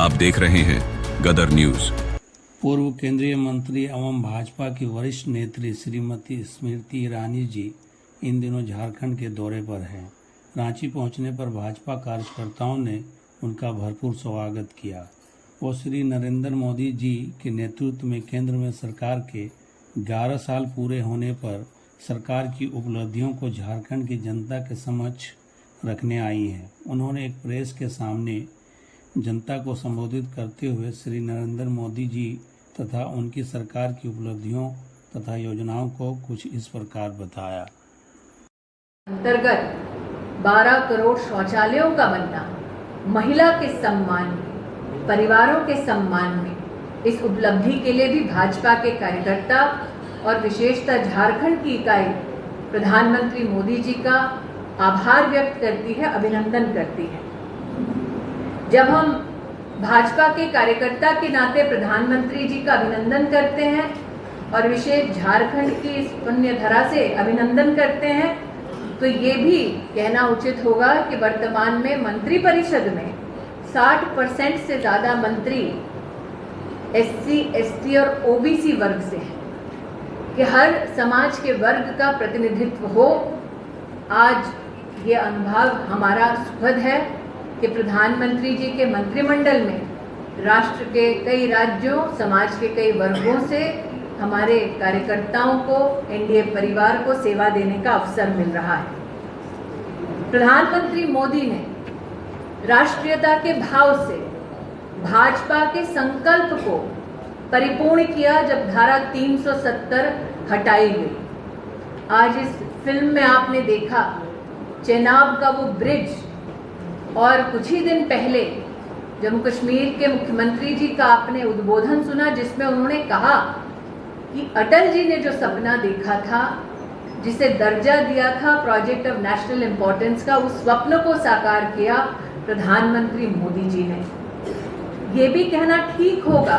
आप देख रहे हैं गदर न्यूज। पूर्व केंद्रीय मंत्री एवं भाजपा की वरिष्ठ नेत्री श्रीमती स्मृति ईरानी जी इन दिनों झारखंड के दौरे पर हैं। रांची पहुंचने पर भाजपा कार्यकर्ताओं ने उनका भरपूर स्वागत किया। वो श्री नरेंद्र मोदी जी के नेतृत्व में केंद्र में सरकार के 11 साल पूरे होने पर सरकार की उपलब्धियों को झारखंड की जनता के समक्ष रखने आई हैं। उन्होंने एक प्रेस के सामने जनता को संबोधित करते हुए श्री नरेंद्र मोदी जी तथा उनकी सरकार की उपलब्धियों तथा योजनाओं को कुछ इस प्रकार बताया। अंतर्गत 12 करोड़ शौचालयों का बनना महिला के सम्मान में, परिवारों के सम्मान में, इस उपलब्धि के लिए भी भाजपा के कार्यकर्ता और विशेषतः झारखंड की इकाई प्रधानमंत्री मोदी जी का आभार व्यक्त करती है, अभिनंदन करती है। जब हम भाजपा के कार्यकर्ता के नाते प्रधानमंत्री जी का अभिनंदन करते हैं और विशेष झारखंड की इस पुण्य धरा से अभिनंदन करते हैं, तो ये भी कहना उचित होगा कि वर्तमान में मंत्रिपरिषद में 60% से ज़्यादा मंत्री SC, ST और OBC वर्ग से हैं, कि हर समाज के वर्ग का प्रतिनिधित्व हो। आज ये अनुभव हमारा सुखद है कि प्रधानमंत्री जी के मंत्रिमंडल में राष्ट्र के कई राज्यों, समाज के कई वर्गों से हमारे कार्यकर्ताओं को, NDA परिवार को सेवा देने का अवसर मिल रहा है। प्रधानमंत्री मोदी ने राष्ट्रीयता के भाव से भाजपा के संकल्प को परिपूर्ण किया जब धारा 370 हटाई गई। आज इस फिल्म में आपने देखा चेनाब का वो ब्रिज, और कुछ ही दिन पहले जम्मू कश्मीर के मुख्यमंत्री जी का आपने उद्बोधन सुना, जिसमें उन्होंने कहा कि अटल जी ने जो सपना देखा था, जिसे दर्जा दिया था प्रोजेक्ट ऑफ नेशनल इम्पोर्टेंस का, उस स्वप्न को साकार किया प्रधानमंत्री मोदी जी ने। ये भी कहना ठीक होगा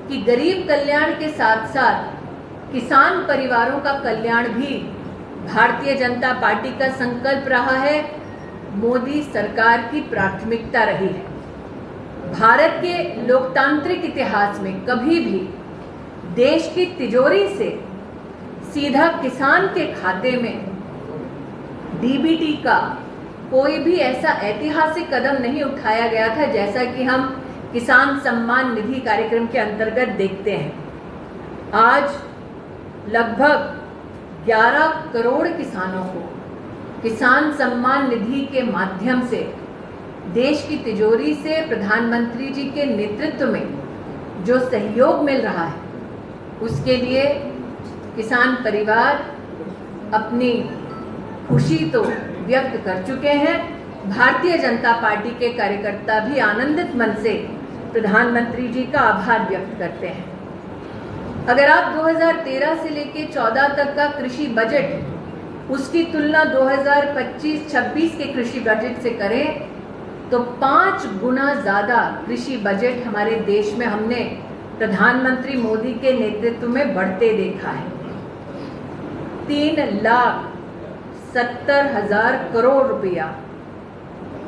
कि गरीब कल्याण के साथ साथ किसान परिवारों का कल्याण भी भारतीय जनता पार्टी का संकल्प रहा है, मोदी सरकार की प्राथमिकता रही है। भारत के लोकतांत्रिक इतिहास में कभी भी देश की तिजोरी से सीधा किसान के खाते में DBT का कोई भी ऐसा ऐतिहासिक कदम नहीं उठाया गया था, जैसा कि हम किसान सम्मान निधि कार्यक्रम के अंतर्गत देखते हैं। आज लगभग 11 करोड़ किसानों को किसान सम्मान निधि के माध्यम से देश की तिजोरी से प्रधानमंत्री जी के नेतृत्व में जो सहयोग मिल रहा है, उसके लिए किसान परिवार अपनी खुशी तो व्यक्त कर चुके हैं। भारतीय जनता पार्टी के कार्यकर्ता भी आनंदित मन से प्रधानमंत्री जी का आभार व्यक्त करते हैं। अगर आप 2013 से लेकर 14 तक का कृषि बजट, उसकी तुलना 2025-26 के कृषि बजट से करें तो 5 गुना ज़्यादा कृषि बजट हमारे देश में हमने प्रधानमंत्री मोदी के नेतृत्व में बढ़ते देखा है। 3,70,000 करोड़ रुपया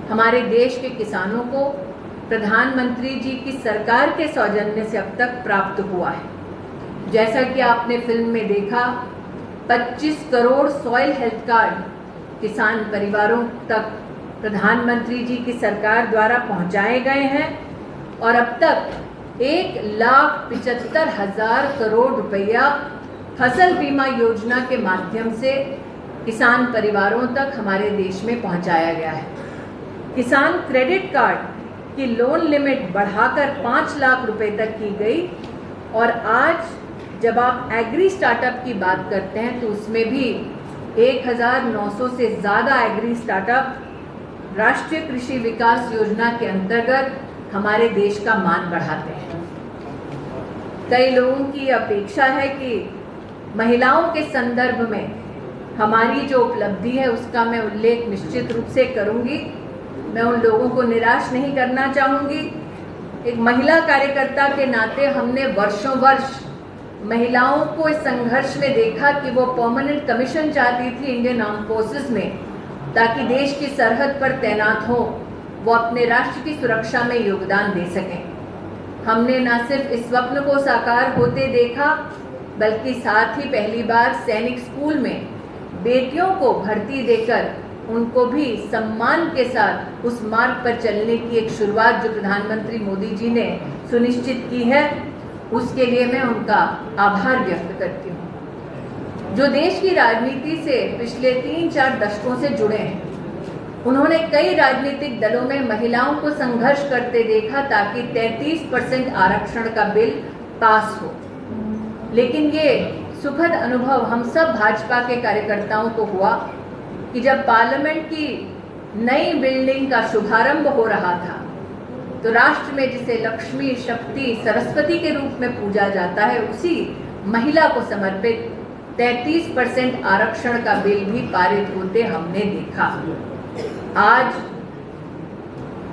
हमारे देश के किसानों को प्रधानमंत्री जी की सरकार के सौजन्य से अब तक प्राप्त हुआ है। जैसा कि आपने फिल्म में देखा, 25 करोड़ सॉइल हेल्थ कार्ड किसान परिवारों तक प्रधानमंत्री जी की सरकार द्वारा पहुंचाए गए हैं, और अब तक 1,75,000 करोड़ रुपया फसल बीमा योजना के माध्यम से किसान परिवारों तक हमारे देश में पहुंचाया गया है। किसान क्रेडिट कार्ड की लोन लिमिट बढ़ाकर 5 लाख रुपए तक की गई, और आज जब आप एग्री स्टार्टअप की बात करते हैं तो उसमें भी 1,900 से ज़्यादा एग्री स्टार्टअप राष्ट्रीय कृषि विकास योजना के अंतर्गत हमारे देश का मान बढ़ाते हैं। कई लोगों की अपेक्षा है कि महिलाओं के संदर्भ में हमारी जो उपलब्धि है उसका मैं उल्लेख निश्चित रूप से करूंगी। मैं उन लोगों को निराश नहीं करना चाहूँगी। एक महिला कार्यकर्ता के नाते हमने वर्षों वर्ष महिलाओं को इस संघर्ष में देखा कि वो परमानेंट कमीशन चाहती थी इंडियन आर्म फोर्सेस में, ताकि देश की सरहद पर तैनात हो, वो अपने राष्ट्र की सुरक्षा में योगदान दे सकें। हमने न सिर्फ इस स्वप्न को साकार होते देखा, बल्कि साथ ही पहली बार सैनिक स्कूल में बेटियों को भर्ती देकर उनको भी सम्मान के साथ उस मार्ग पर चलने की एक शुरुआत जो प्रधानमंत्री मोदी जी ने सुनिश्चित की है, उसके लिए मैं उनका आभार व्यक्त करती हूँ। जो देश की राजनीति से पिछले 3-4 दशकों से जुड़े हैं, उन्होंने कई राजनीतिक दलों में महिलाओं को संघर्ष करते देखा ताकि 33% आरक्षण का बिल पास हो। लेकिन ये सुखद अनुभव हम सब भाजपा के कार्यकर्ताओं को हुआ कि जब पार्लियामेंट की नई बिल्डिंग का शुभारंभ हो रहा था, तो राष्ट्र में जिसे लक्ष्मी, शक्ति, सरस्वती के रूप में पूजा जाता है, उसी महिला को समर्पित 33% आरक्षण का बिल भी पारित होते हमने देखा। आज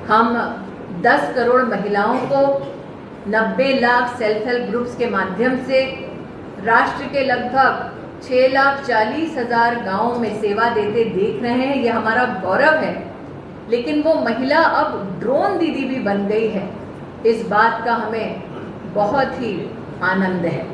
हम 10 करोड़ महिलाओं को 90 लाख सेल्फ हेल्प ग्रुप्स के माध्यम से राष्ट्र के लगभग 6,40,000 गांवों में सेवा देते देख रहे हैं। यह हमारा गौरव है। लेकिन वो महिला अब ड्रोन दीदी भी बन गई है, इस बात का हमें बहुत ही आनंद है।